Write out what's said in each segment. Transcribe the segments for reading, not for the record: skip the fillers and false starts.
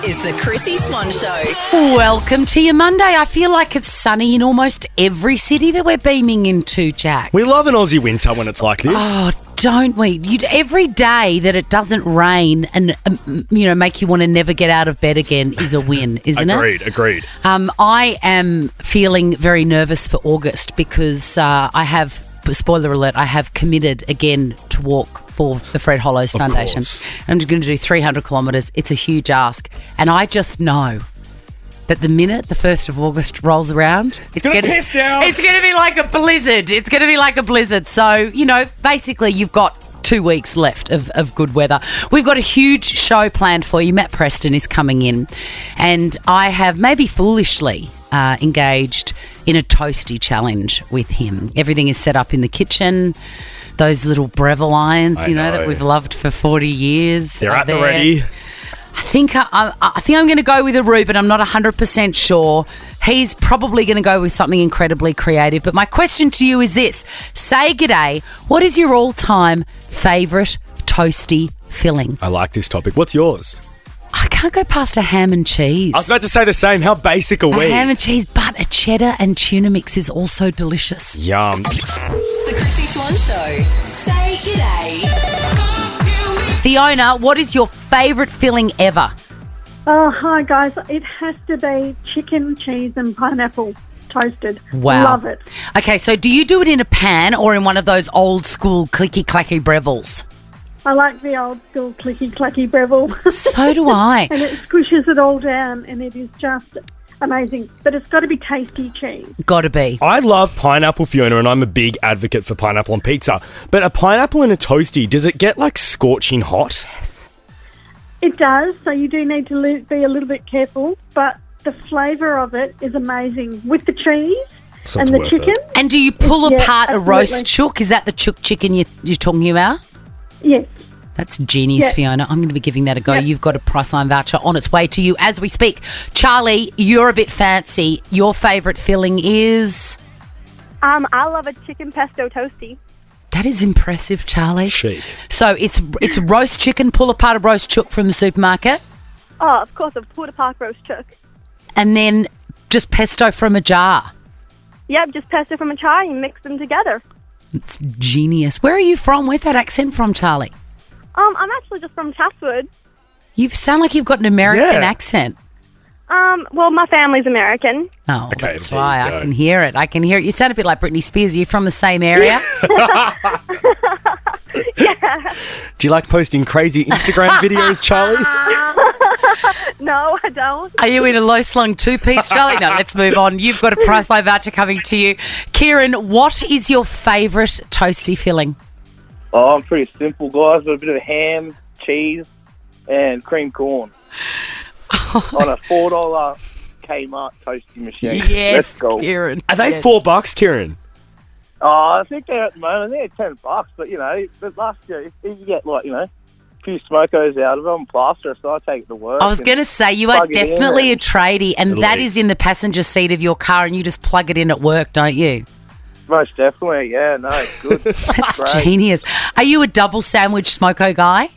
This is the Chrissie Swan Show. Welcome to your Monday. I feel like it's sunny in almost every city that we're beaming into, Jack. We love an Aussie winter when it's like this. Oh, don't we? Every day that it doesn't rain and, make you want to never get out of bed again is a win, isn't it? Agreed. I am feeling very nervous for August because I have, spoiler alert, I have committed again to walk for the Fred Hollows Foundation. Course. I'm just going to do 300 kilometres. It's a huge ask. And I just know that the minute the 1st of August rolls around, it's going to piss down. It's going to be like a blizzard. So, basically you've got 2 weeks left of good weather. We've got a huge show planned for you. Matt Preston is coming in. And I have maybe foolishly engaged in a toasty challenge with him. Everything is set up in the kitchen. Those little Breville irons, that we've loved for 40 years. They're at the ready. I think I'm going to go with a Reuben. I'm not 100% sure. He's probably going to go with something incredibly creative. But my question to you is this. Say g'day. What is your all-time favourite toasty filling? I like this topic. What's yours? I can't go past a ham and cheese. I was about to say the same. How basic are we? A ham and cheese, but a cheddar and tuna mix is also delicious. Yum. The Chrissie Swan Show. Say g'day. Fiona, what is your favourite filling ever? Oh, hi, guys. It has to be chicken, cheese and pineapple toasted. Wow. Love it. Okay, so do you do it in a pan or in one of those old school clicky-clacky Brevilles? I like the old school clicky-clacky Breville. So do I. And it squishes it all down and it is just amazing. But it's got to be tasty cheese. Got to be. I love pineapple, Fiona, and I'm a big advocate for pineapple on pizza. But a pineapple in a toasty, does it get like scorching hot? Yes. It does, so you do need to be a little bit careful. But the flavour of it is amazing with the cheese So and it's the worth chicken. it. And do you pull Yeah, apart a roast absolutely. chook? Is that the chook chicken you're talking about? Yes. That's genius, Yeah. Fiona. I'm going to be giving that a go. Yep. You've got a Priceline voucher on its way to you as we speak. Charlie, you're a bit fancy. Your favourite filling is? I love a chicken pesto toasty. That is impressive, Charlie. Chic. So it's roast chicken, pull apart a roast chook from the supermarket, Oh, of course, a Porter Park roast chook. and then just pesto from a jar. Yep, just pesto from a jar and mix them together. It's genius. Where are you from? Where's that accent from, Charlie? I'm actually just from Chatswood. You sound like you've got an American Yeah. accent. Well, my family's American. Oh, Okay, that's there why. you I go. can hear it. You sound a bit like Britney Spears. Are you from the same area? Do you like posting crazy Instagram videos, Charlie? No, I don't. Are you in a low-slung two-piece, Charlie? No, let's move on. You've got a Priceline voucher coming to you. Kieran, what is your favourite toasty filling? Oh, I'm pretty simple, guys. Got a bit of ham, cheese, and cream corn on a $4 Kmart toasty machine. Let's Yes, go. Kieran. Are they Yes. $4, Kieran? Oh, I think they're at the moment. They're $10, but but last year you get a few smokos out of them, plaster. So I take it to work. I was and going to say, you are plug it in definitely a and- tradie, and that Elite. is in the passenger seat of your car, and you just plug it in at work, don't you? Most definitely, yeah. No, it's good. That's Great. genius. Are you a double sandwich smoko guy?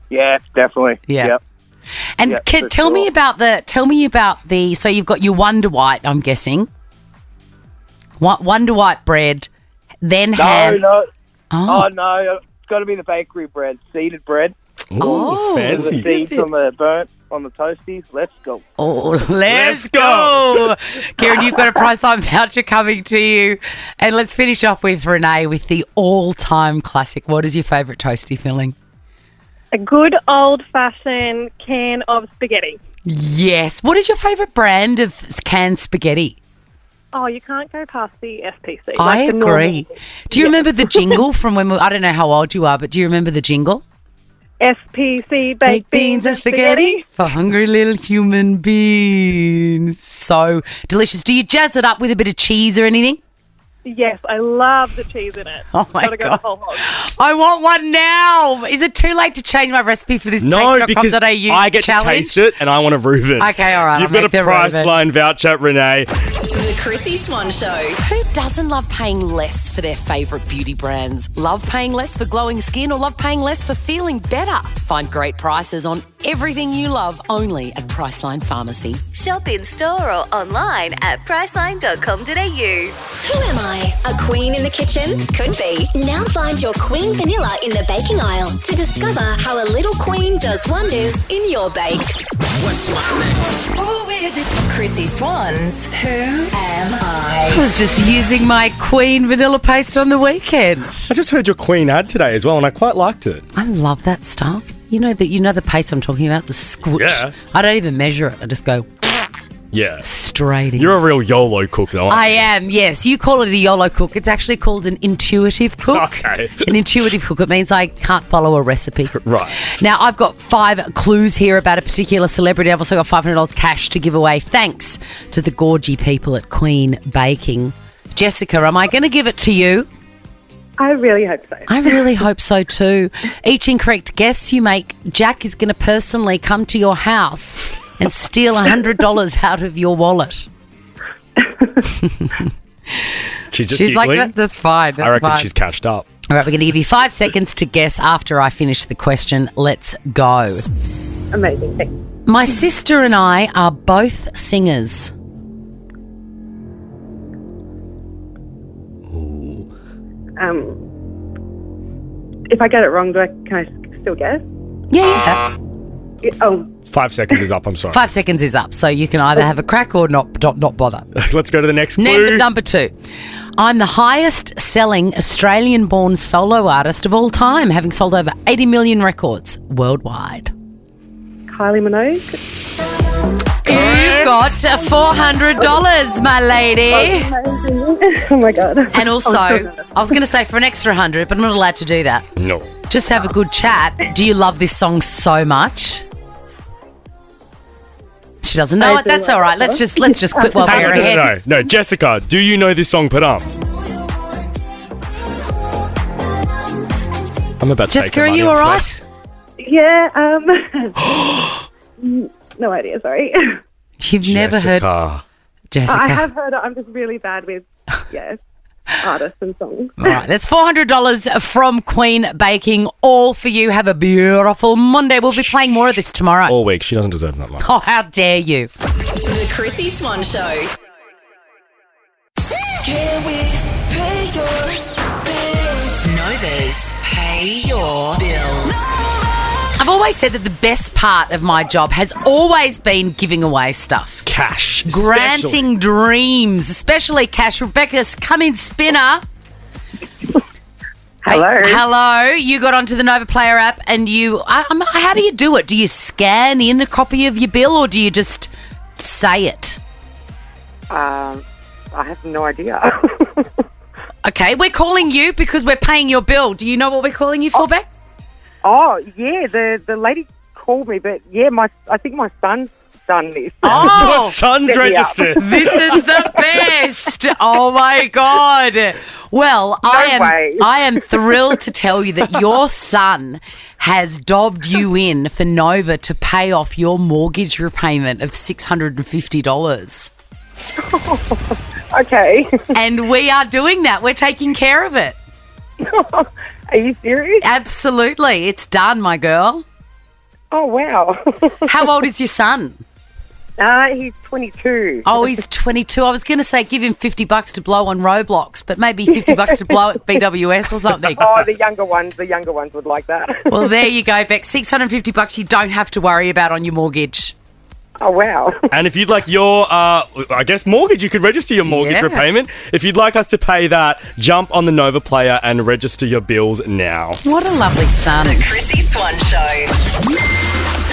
Yeah, definitely. Yeah. Yep. And Yeah, for tell me sure. about the. So you've got your Wonder White, I'm guessing. Wonder White bread, then ham. No. Oh, Oh, no. It's got to be the bakery bread, seeded bread. Ooh, Oh, There's fancy. the seeds from the burnt on the toasties. Let's go. oh, let's Let's go. Kieran, you've got a Priceline voucher coming to you. And let's finish off with Renee with the all-time classic. What is your favourite toasty filling? A good old-fashioned can of spaghetti. Yes. What is your favourite brand of canned spaghetti? Oh, you can't go past the SPC. I like the agree. normal Do you remember the jingle from when I don't know how old you are, but do you remember the jingle? SPC baked beans and spaghetti. for hungry little human beings. So delicious. Do you jazz it up with a bit of cheese or anything? Yes, I love the cheese in it. Oh, my Gotta go God. the whole hog. I want one now. Is it too late to change my recipe for this No, because taste.com.au I get challenge? to taste it and I want a Reuben. Okay, all right, You've I'll got a make the Reuben. Priceline voucher, Renee. The Chrissie Swan Show. Who doesn't love paying less for their favourite beauty brands? Love paying less for glowing skin or love paying less for feeling better? Find great prices on everything you love only at Priceline Pharmacy. Shop in store or online at priceline.com.au. Who am I? A queen in the kitchen? Could be. Now find your queen vanilla in the baking aisle to discover how a little queen does wonders in your bakes. What's my name? Who is it? Chrissie Swan's Who Am I? I was just using my Queen vanilla paste on the weekend. I just heard your Queen ad today as well, and I quite liked it. I love that stuff. You know the paste I'm talking about, the squish. Yeah. I don't even measure it. I just go Yeah. straight in. You're a real YOLO cook, though, aren't I you? am, yes. You call it a YOLO cook. It's actually called an intuitive cook. Okay. An intuitive cook. It means I can't follow a recipe. Right. Now, I've got 5 clues here about a particular celebrity. I've also got $500 cash to give away thanks to the gorgy people at Queen Baking. Jessica, am I going to give it to you? I really hope so. I really hope so too. Each incorrect guess you make, Jack is going to personally come to your house and steal $100 out of your wallet. She's just She's like, giggling. that's fine. That's I reckon fine. she's catched up. All right, we're going to give you 5 seconds to guess after I finish the question. Let's go. Amazing. Thanks. My sister and I are both singers. If I get it wrong, can I still guess? Yeah. Oh, 5 seconds is up, I'm sorry. 5 seconds is up, so you can either have a crack or not bother. Let's go to the next clue. Number 2. I'm the highest selling Australian-born solo artist of all time, having sold over 80 million records worldwide. Kylie Minogue. You got $400, my lady. Amazing. Oh my God. And also, I was going to say for an extra 100, but I'm not allowed to do that. No. Just have a good chat. Do you love this song so much? She doesn't know it. That's all right. Let's just quit while Hang we're on, ahead. no. Jessica, do you know this song, Padam? I'm about to Jessica, take are your you money all off right? Yeah. No idea. Sorry. You've never heard Jessica. Jessica. I have heard it. I'm just really bad with artists and songs. All right, that's $400 from Queen Baking, all for you. Have a beautiful Monday. We'll be playing more of this tomorrow. All week. She doesn't deserve that much. Oh, how dare you. The Chrissie Swan Show. Can we pay your bills? Nova's Pay Your Bills. I've always said that the best part of my job has always been giving away stuff. Cash. Granting dreams, especially cash. Rebecca's come in, spinner. Hello. Hey, hello. You got onto the Nova Player app and how do you do it? Do you scan in a copy of your bill or do you just say it? I have no idea. Okay, we're calling you because we're paying your bill. Do you know what we're calling you for, Beck? Oh, yeah, the lady called me, but yeah, I think my son's done this. Oh, Your son's Set me up. registered. this is the best. Oh, my God. Well, way. I am thrilled to tell you that your son has dobbed you in for Nova to pay off your mortgage repayment of $650. Okay. And we are doing that. We're taking care of it. Are you serious? Absolutely. It's done, my girl. Oh, wow. How old is your son? He's 22. Oh, he's 22. I was going to say give him $50 to blow on Roblox, but maybe $50 to blow at BWS or something. Oh, the younger ones would like that. Well, there you go, Beck. $650 you don't have to worry about on your mortgage. Oh, wow. And if you'd like your, mortgage, you could register your mortgage Yeah. repayment. If you'd like us to pay that, jump on the Nova Player and register your bills now. What a lovely son. The Chrissie Swan Show.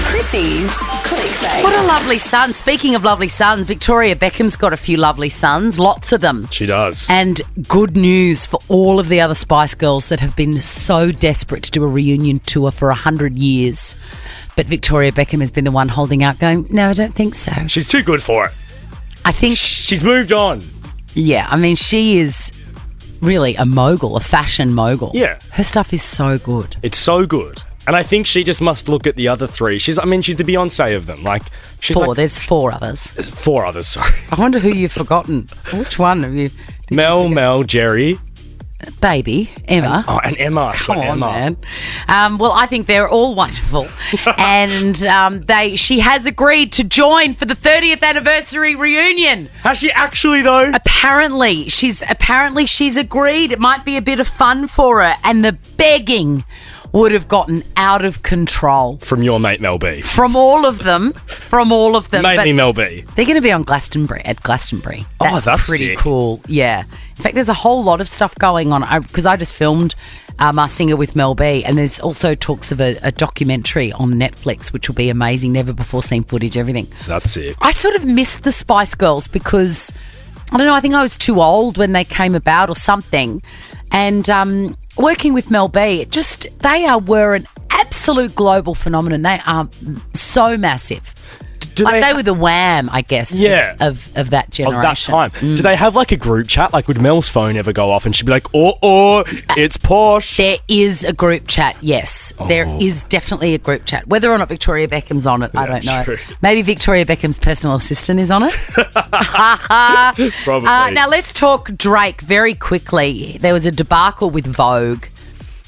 Chrissie's Clickbait. What a lovely son. Speaking of lovely sons, Victoria Beckham's got a few lovely sons, lots of them. She does. And good news for all of the other Spice Girls that have been so desperate to do a reunion tour for 100 years. But Victoria Beckham has been the one holding out going, no, I don't think so. She's too good for it. I think, She's moved on. yeah, I mean, she is really a mogul, a fashion mogul. Yeah. Her stuff is so good. It's so good. And I think she just must look at the other three. She's the Beyonce of them. Like, she's Four. like, There's 4 others. 4 others, sorry. I wonder who you've forgotten. Which one have you? Mel, Jerry. Baby, Emma. And Emma. Come on, Emma. man. Well, I think they're all wonderful. And she has agreed to join for the 30th anniversary reunion. Has she actually, though? Apparently she's agreed. It might be a bit of fun for her. And the begging would have gotten out of control. From your mate Mel B. From all of them. Mainly Mel B. They're going to be on Glastonbury. That's pretty sick. Cool. Yeah. In fact, there's a whole lot of stuff going on because I just filmed Masked Singer with Mel B, and there's also talks of a documentary on Netflix, which will be amazing. Never before seen footage, everything. That's it. I sort of missed the Spice Girls because, I don't know, I think I was too old when they came about or something. And working with Mel B, were an absolute global phenomenon. They are so massive. They were the Wham, I guess, of that generation. Of that time. Do they have like a group chat? Like, would Mel's phone ever go off and she'd be like, it's Porsche? There is a group chat, yes. There is definitely a group chat. Whether or not Victoria Beckham's on it, I don't know. True. Maybe Victoria Beckham's personal assistant is on it. Probably. Now, let's talk Drake very quickly. There was a debacle with Vogue.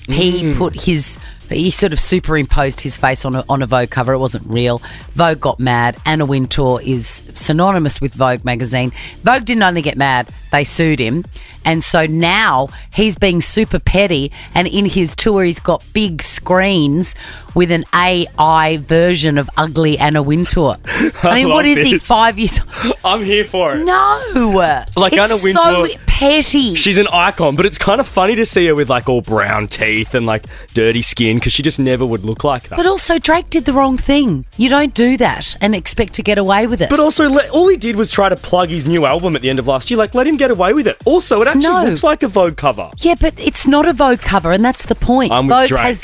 He sort of superimposed his face on a Vogue cover. It wasn't real. Vogue got mad. Anna Wintour is synonymous with Vogue magazine. Vogue didn't only get mad, they sued him. And so now he's being super petty, and in his tour he's got big screens with an AI version of ugly Anna Wintour. I mean, what is he, 5 years? I'm here for it. No. Like, it's Anna Wintour, so petty. She's an icon, but it's kind of funny to see her with like all brown teeth and like dirty skin, because she just never would look like that. But also, Drake did the wrong thing. You don't do that and expect to get away with it. But also, all he did was try to plug his new album at the end of last year. Like, let him get away with it. Also, it actually looks like a Vogue cover. Yeah, but it's not a Vogue cover, and that's the point. I'm with Vogue Drake. has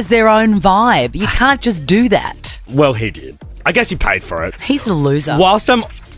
their own vibe. You can't just do that. Well, he did. I guess he paid for it. He's a loser.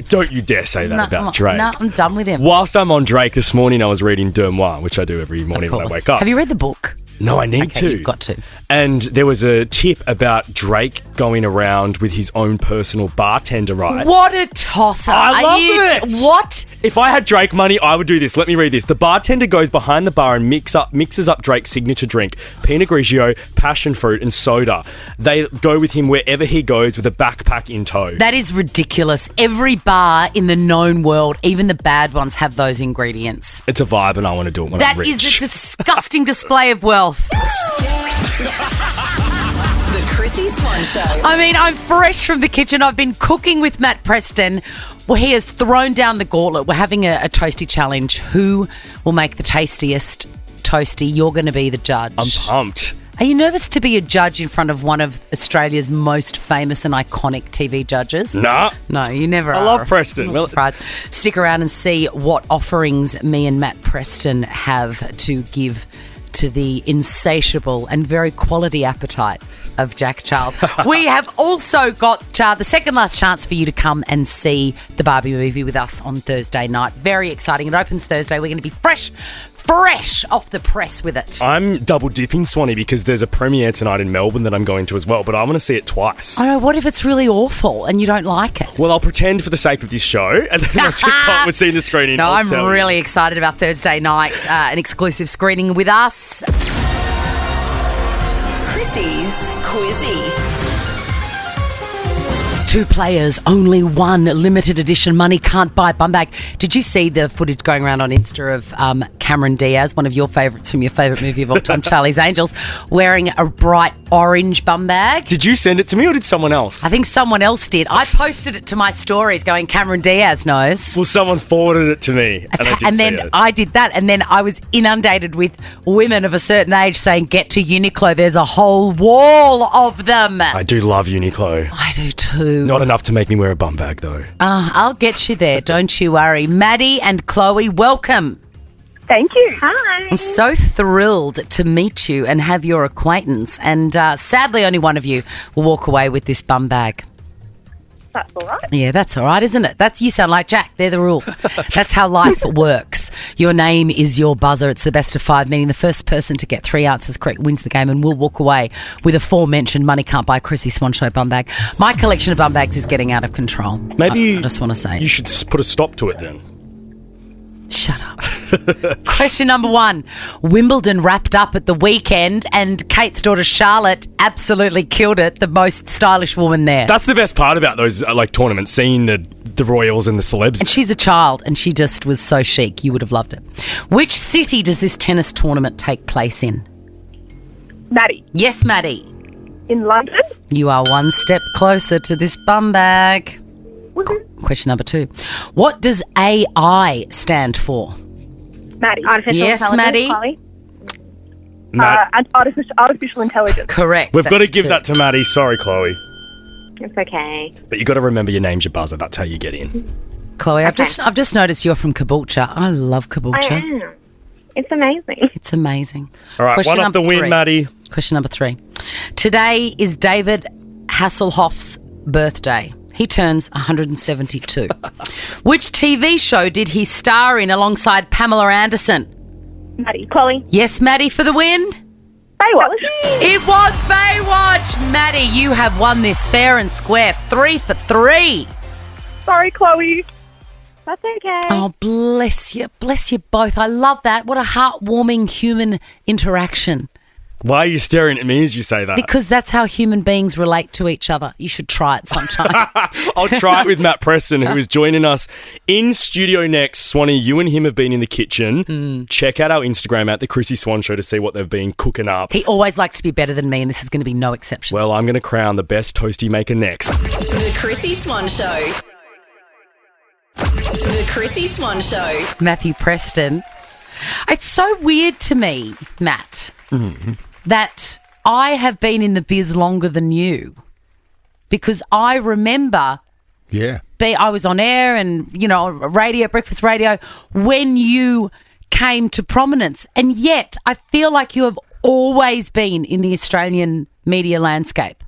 Don't you dare say that about Drake. No, I'm done with him. Whilst I'm on Drake this morning, I was reading Demois, which I do every morning when I wake up. Have you read the book? No, I need to. You've got to. And there was a tip about Drake going around with his own personal bartender, right? What a tosser. I love it. What? If I had Drake money, I would do this. Let me read this. The bartender goes behind the bar and mixes up Drake's signature drink, Pinot Grigio, passion fruit, and soda. They go with him wherever he goes with a backpack in tow. That is ridiculous. Every bar in the known world, even the bad ones, have those ingredients. It's a vibe, and I want to do it when I'm rich. That is a disgusting display of wealth. The Chrissie Swan Show. I mean, I'm fresh from the kitchen. I've been cooking with Matt Preston. Well, he has thrown down the gauntlet. We're having a toasty challenge. Who will make the tastiest toasty? You're going to be the judge. I'm pumped. Are you nervous to be a judge in front of one of Australia's most famous and iconic TV judges? Nah. No, you never are. I love Preston. I'm not surprised. Stick around and see what offerings me and Matt Preston have to give to the insatiable and very quality appetite of Jack Charles. We have also got the second last chance for you to come and see the Barbie movie with us on Thursday night. Very exciting. It opens Thursday. We're going to be fresh off the press with it. I'm double dipping, Swanee, because there's a premiere tonight in Melbourne that I'm going to as well, but I want to see it twice. I know. What if it's really awful and you don't like it? Well, I'll pretend for the sake of this show, and then once we're seeing the screening, No, I'm really excited about Thursday night, an exclusive screening with us. Chrissie's Quizzy. 2 players, only one limited edition money can't buy bum bag. Did you see the footage going around on Insta of Cameron Diaz, one of your favourites from your favourite movie of all time, Charlie's Angels, wearing a bright orange bum bag? Did you send it to me or did someone else? I think someone else did. I posted it to my stories going, Cameron Diaz knows. Well, someone forwarded it to me and I did then see it. I did that, and then I was inundated with women of a certain age saying, get to Uniqlo, there's a whole wall of them. I do love Uniqlo. I do too. Not enough to make me wear a bum bag, though. I'll get you there, don't you worry. Maddie and Chloe, welcome. Thank you. Hi. I'm so thrilled to meet you and have your acquaintance. And sadly, only one of you will walk away with this bum bag. That's all right. Yeah, that's all right, isn't it? You sound like Jack. They're the rules. That's how life works. Your name is your buzzer. It's the best of 5, meaning the first person to get 3 answers correct wins the game, and we'll walk away with aforementioned Money Can't Buy Chrissie Swan Show bum bag. My collection of bum bags is getting out of control. Maybe I just want to say you should put a stop to it then. Shut up. Question number 1. Wimbledon wrapped up at the weekend and Kate's daughter Charlotte absolutely killed it, the most stylish woman there. That's the best part about those tournaments, seeing the royals and the celebs. And she's a child and she just was so chic. You would have loved it. Which city does this tennis tournament take place in? Maddie. Yes, Maddie. In London? You are one step closer to this bum bag. Question number 2. What does AI stand for? Maddie. Artificial Yes, intelligence, Maddie. Chloe. And artificial intelligence. Correct. We've got to that's give 2. that to Maddie. Sorry, Chloe. It's okay. But you got to remember your name's your buzzer. That's how you get in. Chloe, I've just noticed you're from Caboolture. I love I Caboolture. am. It's amazing. It's amazing. All right, Question one off the number win, 3. Maddie. Question number 3. Today is David Hasselhoff's birthday. He turns 172. Which TV show did he star in alongside Pamela Anderson? Maddie. Chloe. Yes, Maddie, for the win. Baywatch. It was Baywatch. Maddie, you have won this fair and square. 3 for 3. Sorry, Chloe. That's okay. Oh, bless you. Bless you both. I love that. What a heartwarming human interaction. Why are you staring at me as you say that? Because that's how human beings relate to each other. You should try it sometime. I'll try it with Matt Preston, who is joining us in studio next. Swanee, you and him have been in the kitchen. Check out our Instagram at The Chrissie Swan Show to see what they've been cooking up. He always likes to be better than me, and this is going to be no exception. Well, I'm going to crown the best toasty maker next. The Chrissie Swan Show. The Chrissie Swan Show. Matthew Preston. It's so weird to me, Matt, that I have been in the biz longer than you, because I remember I was on air and, radio, breakfast radio, when you came to prominence. And yet I feel like you have always been in the Australian media landscape.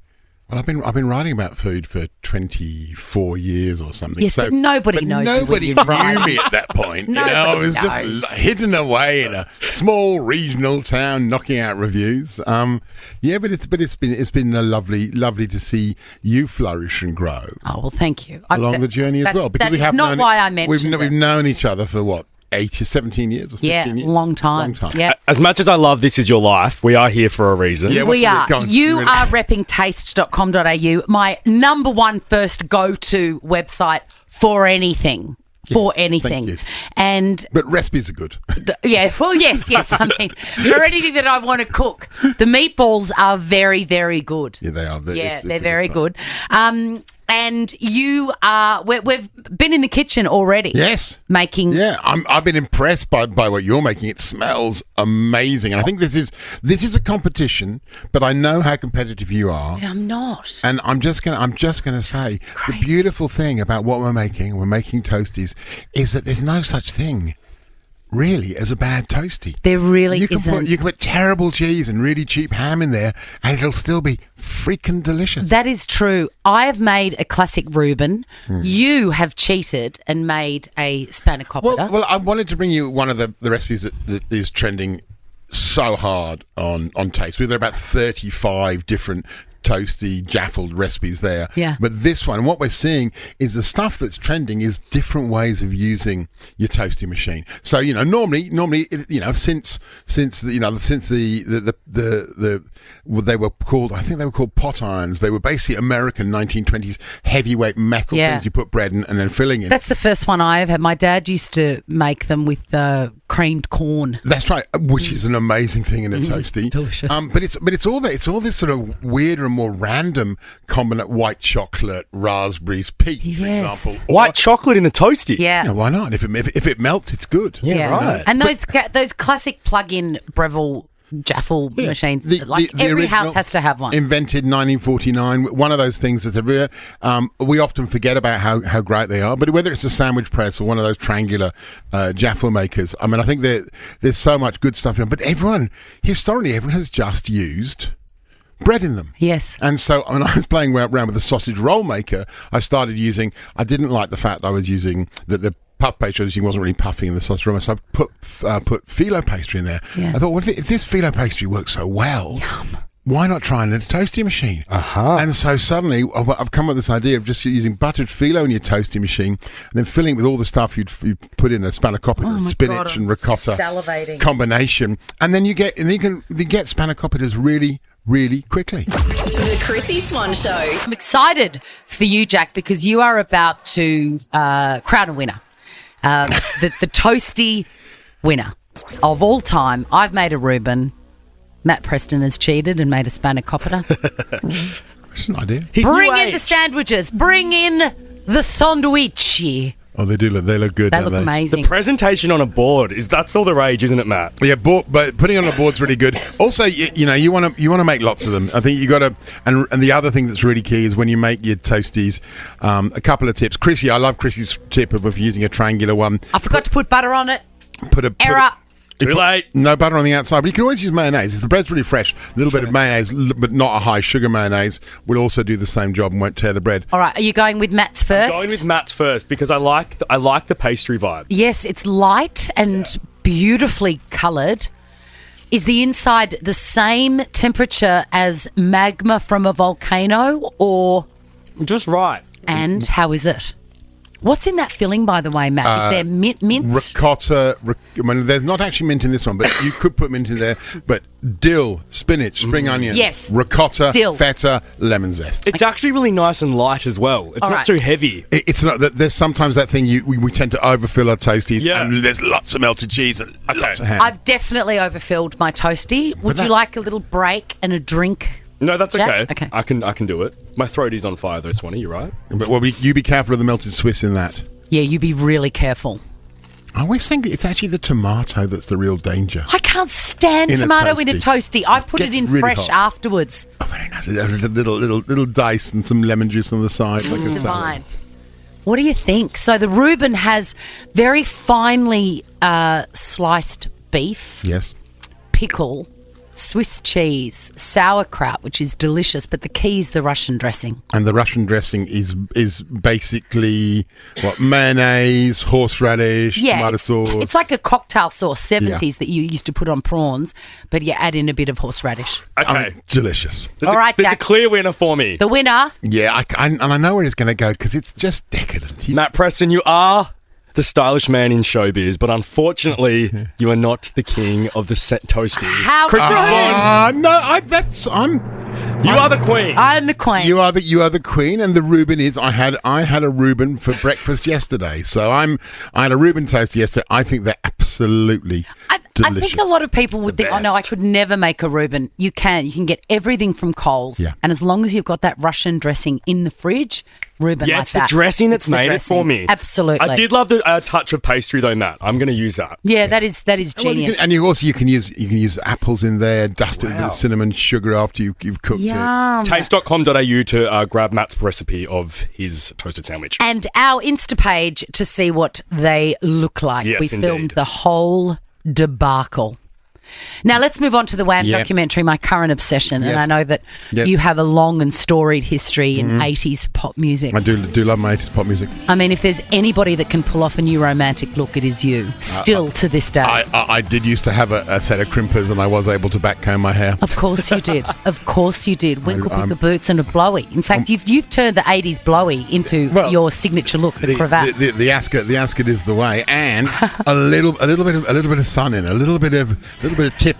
Well, I've been writing about food for 24 years or something. Yes, but nobody knows. Nobody knew me at that point. I was knows. just hidden away in a small regional town, knocking out reviews. But it's been a lovely to see you flourish and grow. Oh well, thank you. Along the journey as well. That is not why I mentioned it. We've known each other for what? 17 years or 15 years? Long time. Yeah. As much as I love This Is Your Life, we are here for a reason. Yeah, we are. You are repping taste.com.au, my number one first go-to website for anything. Thank you. But recipes are good. Yeah, well, yes. I mean, for anything that I want to cook. The meatballs are very, very good. Yeah, they are. They're very good. And you are, we've been in the kitchen already. Yes. Making. Yeah, I've been impressed by what you're making. It smells amazing. And I think this is a competition, but I know how competitive you are. Yeah, I'm not. And I'm just gonna say the beautiful thing about what we're making toasties, is that there's no such thing really as a bad toasty. There really isn't. You can put terrible cheese and really cheap ham in there and it'll still be freaking delicious. That is true. I have made a classic Reuben. You have cheated and made a spanakopita. Well, I wanted to bring you one of the recipes that is trending so hard on Taste. There are about 35 different toasty, jaffled recipes there. Yeah. But this one, what we're seeing is the stuff that's trending is different ways of using your toasty machine. So, normally, since they were called, I think they were called pot irons. They were basically American 1920s heavyweight metal things you put bread and then filling in. That's the first one I have had. My dad used to make them with creamed corn. That's right, which is an amazing thing in a toasty. Delicious. But it's all this sort of weirder and more random combination: white chocolate, raspberries, peach, for example. White chocolate in the toasty. Yeah. Why not? If it melts, it's good. Yeah, right. And those classic plug-in Breville Jaffle machines, every house has to have one. Invented 1949, one of those things that we often forget about how great they are. But whether it's a sandwich press or one of those triangular Jaffle makers, I mean, I think there's so much good stuff. But historically, everyone has just used bread in them. Yes. And so when I was playing around with the sausage roll maker, I didn't like the fact that I was using that the puff pastry. She wasn't really puffing in the sauce room, so I put phyllo pastry in there. Yeah. I thought, well, if this phyllo pastry works so well, why not try it in a toasty machine? And so suddenly I've come up with this idea of just using buttered phyllo in your toasty machine and then filling it with all the stuff you'd put in a spanakopita, spinach and ricotta combination, and then you can get spanakopita's really quickly. The Chrissie Swan Show. I'm excited for you, Jack, because you are about to crown a winner. The Toastie winner of all time. I've made a Reuben. Matt Preston has cheated and made a spanakopita. That's an idea. Bring in the sandwiches. Bring in the sandwich. Oh, they do. They look good. They look amazing. The presentation on a board that's all the rage, isn't it, Matt? Yeah, but putting on a board's really good. Also, you want to make lots of them. I think you got to. And the other thing that's really key is when you make your toasties. A couple of tips, Chrissie. I love Chrissie's tip of using a triangular one. I forgot to put butter on it. Error. Too late. No butter on the outside, but you can always use mayonnaise. If the bread's really fresh, a little bit of mayonnaise, but not a high sugar mayonnaise, will also do the same job and won't tear the bread. All right, are you going with Matt's first? I'm going with Matt's first because I like the pastry vibe. Yes, it's light and beautifully coloured. Is the inside the same temperature as magma from a volcano, or just right? And how is it? What's in that filling, by the way, Matt? Is there mint? Ricotta. There's not actually mint in this one, but you could put mint in there. But dill, spinach, spring onion, ricotta, dill, feta, lemon zest. It's actually really nice and light as well. It's not too heavy. It's not. There's sometimes that thing we tend to overfill our toasties, and there's lots of melted cheese and lots of ham. I've definitely overfilled my toastie. Would you like a little break and a drink? No, that's Jack? okay. I can do it. My throat is on fire though, Swanee, you're right. But you be careful of the melted Swiss in that. Yeah, you be really careful. I always think it's actually the tomato that's the real danger. I can't stand tomato in a toastie. I put it in really fresh afterwards. Oh, very nice. A little dice and some lemon juice on the side. Like a salad. What do you think? So the Reuben has very finely sliced beef. Yes. Pickle. Swiss cheese, sauerkraut, which is delicious, but the key is the Russian dressing. And the Russian dressing is basically mayonnaise, horseradish, tomato sauce. It's like a cocktail sauce, 70s that you used to put on prawns, but you add in a bit of horseradish. Okay, delicious. All right, there's Jack. a clear winner for me. The winner. Yeah, and I know where it's going to go because it's just decadent. Matt Preston, you are the stylish man in showbiz, but unfortunately, you are not the king of the toasties. How Chrissie Swan. No, You are the queen. I'm the queen. You are the queen, and the Reuben is. I had a Reuben for breakfast yesterday, so I had a Reuben toast yesterday. I think they're absolutely delicious. I think a lot of people would think, oh no, I could never make a Reuben. You can get everything from Coles, and as long as you've got that Russian dressing in the fridge, Reuben like it's that. the dressing that's made it for me. Absolutely. I did love the touch of pastry though, Matt. I'm going to use that. Yeah, that is genius. And you can use apples in there, dust it with a bit of cinnamon sugar after you've cooked it. Taste.com.au to grab Matt's recipe of his toasted sandwich. And our Insta page to see what they look like. Yes, we filmed the whole debacle. Now let's move on to the Wham documentary, My Current Obsession. Yes. And I know that you have a long and storied history in 80s pop music. I do love my 80s pop music. I mean, if there's anybody that can pull off a new romantic look, it is you. Still to this day. I did used to have a set of crimpers and I was able to backcomb my hair. Of course you did. Of course you did. Winkle picker boots and a blowy. In fact, you've turned the 80s blowy into your signature look, the cravat. The ascot is the way, and a little bit of sun in, a little bit of tip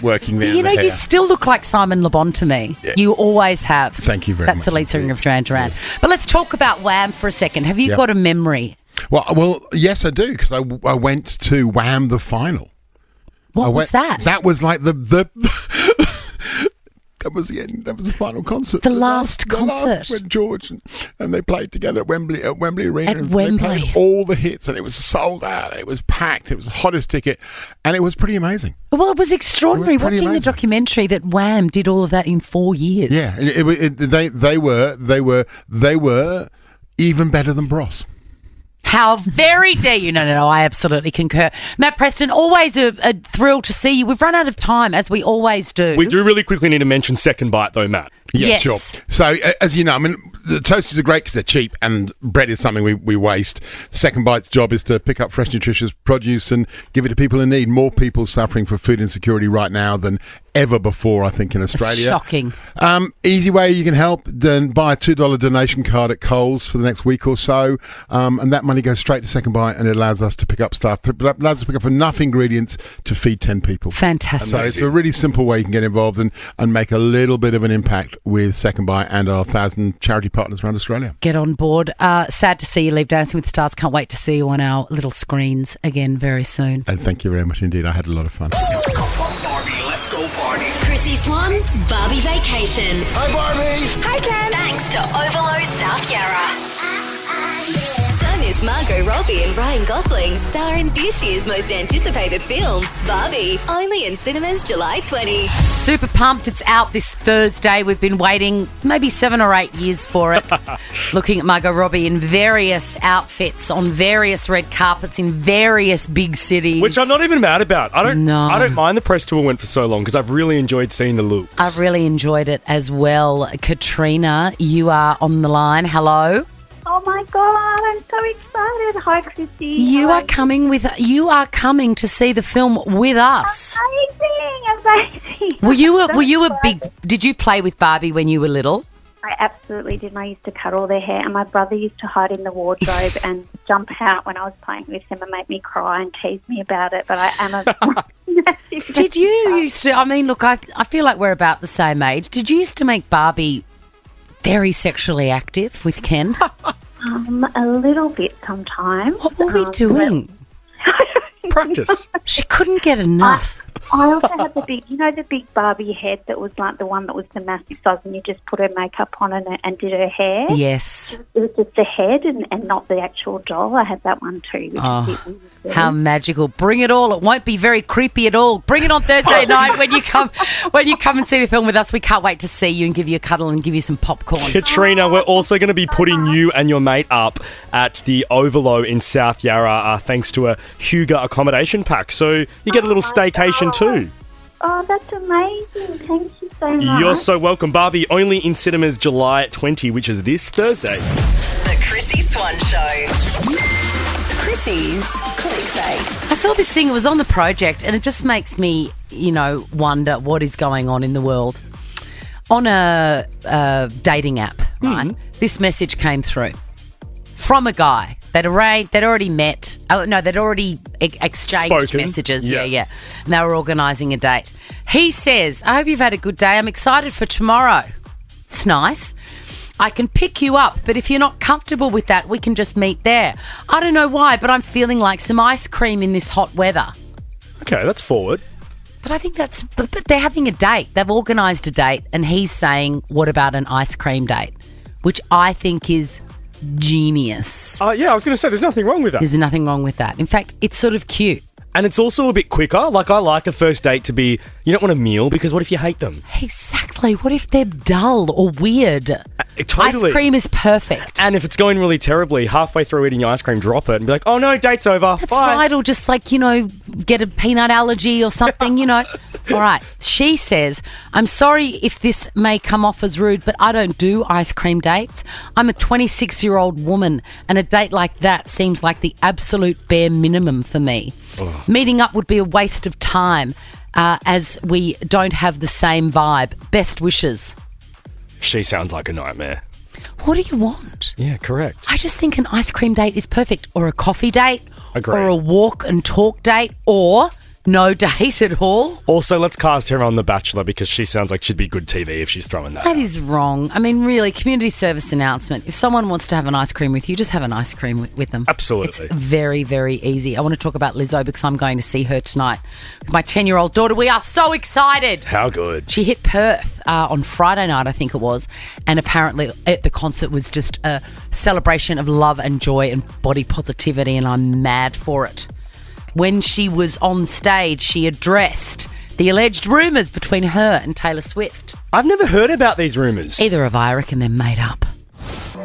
working there. You know, you still look like Simon Le Bon to me. Yeah. You always have. Thank you very much. That's the lead singer of Duran Duran. Yes. But let's talk about Wham for a second. Have you got a memory? Well, yes, I do, because I went to Wham the final. What was that? That was like the that was the end. That was the final concert. The last concert. When George and they played together at Wembley Arena. At Wembley. They played all the hits, and it was sold out. It was packed. It was the hottest ticket, and it was pretty amazing. Well, it was extraordinary. Watching the documentary that Wham did all of that in 4 years. Yeah, they were even better than Bros. How very dare you. No, I absolutely concur. Matt Preston, always a thrill to see you. We've run out of time, as we always do. We do really quickly need to mention Second Bite, though, Matt. Yeah, yes. sure. So, as you know, I mean, the toasties are great because they're cheap and bread is something we waste. Second Bite's job is to pick up fresh, nutritious produce and give it to people in need. More people suffering from food insecurity right now than ever before, I think, in Australia. Shocking. Easy way you can help, then buy a $2 donation card at Coles for the next week or so, and that money goes straight to Second Bite, and it allows us to pick up stuff. It allows us to pick up enough ingredients to feed 10 people. Fantastic. So it's a really simple way you can get involved and make a little bit of an impact with Second Bite and our 1,000 charity partners around Australia. Get on board. Sad to see you leave Dancing with the Stars. Can't wait to see you on our little screens again very soon. And thank you very much indeed. I had a lot of fun. Let's go party. Chrissy Swan's Barbie Vacation. Hi, Barbie. Hi, Ken. Thanks to Overlow South Yarra. Don't miss Margot Robbie and Ryan Gosling star in this year's most anticipated film, Barbie. Only in cinemas July 20. Super pumped. It's out this Thursday. We've been waiting maybe 7 or 8 years for it. Looking at Margot Robbie in various outfits on various red carpets in various big cities. Which I'm not even mad about. I don't mind the press tour went for so long because I've really enjoyed seeing the looks. I've really enjoyed it as well. Katrina, you are on the line. Hello. Oh my God, I'm so excited. Hi, Chrissy. You are coming to see the film with us. Amazing. Were you a big? Did you play with Barbie when you were little? I absolutely did. I used to cut all their hair, and my brother used to hide in the wardrobe and jump out when I was playing with him and make me cry and tease me about it. But I am a massive. Did you used to? I mean, look, I feel like we're about the same age. Did you used to make Barbie very sexually active with Ken? A little bit sometimes. What were we doing? Practice. She couldn't get enough. I also had the big Barbie head that was like the one that was the massive size, and you just put her makeup on and did her hair. Yes. It was just the head and not the actual doll. I had that one too. How magical. Bring it all. It won't be very creepy at all. Bring it on Thursday night when you come and see the film with us. We can't wait to see you and give you a cuddle and give you some popcorn. Katrina, we're also going to be putting you and your mate up at the Overlow in South Yarra thanks to a Hugo accommodation pack. So you get a little staycation too. Oh, that's amazing. Thank you so much. You're so welcome, Barbie. Only in cinemas July 20, which is this Thursday. The Chrissy Swan Show. Chrissy's Clickbait. I saw this thing. It was on the project, and it just makes me, wonder what is going on in the world. On a dating app, right? This message came through from a guy. They'd already met. Oh, no, they'd already exchanged messages. Yeah. And they were organising a date. He says, I hope you've had a good day. I'm excited for tomorrow. It's nice. I can pick you up, but if you're not comfortable with that, we can just meet there. I don't know why, but I'm feeling like some ice cream in this hot weather. Okay, that's forward. But I think but they're having a date. They've organised a date, and he's saying, what about an ice cream date? Which I think is genius. Yeah, I was going to say there's nothing wrong with that. There's nothing wrong with that. In fact, it's sort of cute. And it's also a bit quicker. Like, I like a first date to be, you don't want a meal because what if you hate them? Exactly. What if they're dull or weird? Totally. Ice cream is perfect. And if it's going really terribly, halfway through eating your ice cream, drop it and be like, oh no, date's over. That's Bye. right. Or just get a peanut allergy or something, All right. She says, I'm sorry if this may come off as rude, but I don't do ice cream dates. I'm a 26-year-old woman, and a date like that seems like the absolute bare minimum for me. Oh. Meeting up would be a waste of time as we don't have the same vibe. Best wishes. She sounds like a nightmare. What do you want? Yeah, correct. I just think an ice cream date is perfect, or a coffee date, Agreed. Or a walk and talk date, or no date at all. Also, let's cast her on The Bachelor because she sounds like she'd be good TV if she's throwing that. That is wrong. I mean, really, community service announcement. If someone wants to have an ice cream with you, just have an ice cream with them. Absolutely. It's very, very easy. I want to talk about Lizzo because I'm going to see her tonight with my 10-year-old daughter. We are so excited. How good. She hit Perth on Friday night, I think it was, and apparently the concert was just a celebration of love and joy and body positivity, and I'm mad for it. When she was on stage, she addressed the alleged rumours between her and Taylor Swift. I've never heard about these rumours. Either have I. Reckon they're made up.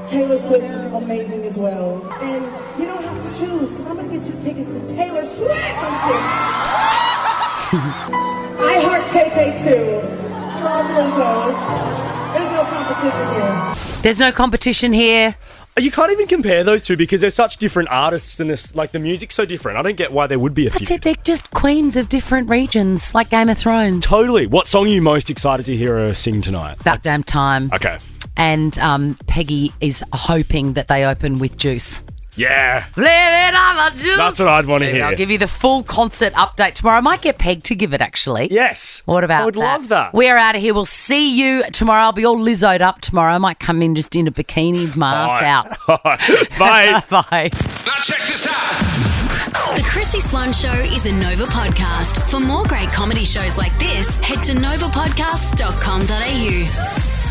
Taylor Swift is amazing as well. And you don't have to choose, because I'm going to get you tickets to Taylor Swift. I'm scared. I heart Tay-Tay too. Love Lizzo. There's no competition here. There's no competition here. You can't even compare those two because they're such different artists and this, like, the music's so different. I don't get why there would be a That's feud. it. They're just queens of different regions, like Game of Thrones. Totally. What song are you most excited to hear her sing tonight? About damn time. Okay. And Peggy is hoping that they open with Juice. Yeah. Living on my juice. That's what I'd want to hear. I'll give you the full concert update tomorrow. I might get Peg to give it, actually. Yes. What about that? I would love that. We're out of here. We'll see you tomorrow. I'll be all Lizzo'd up tomorrow. I might come in just in a bikini, my ass out. Bye. Bye. Now check this out. The Chrissy Swan Show is a Nova podcast. For more great comedy shows like this, head to novapodcast.com.au.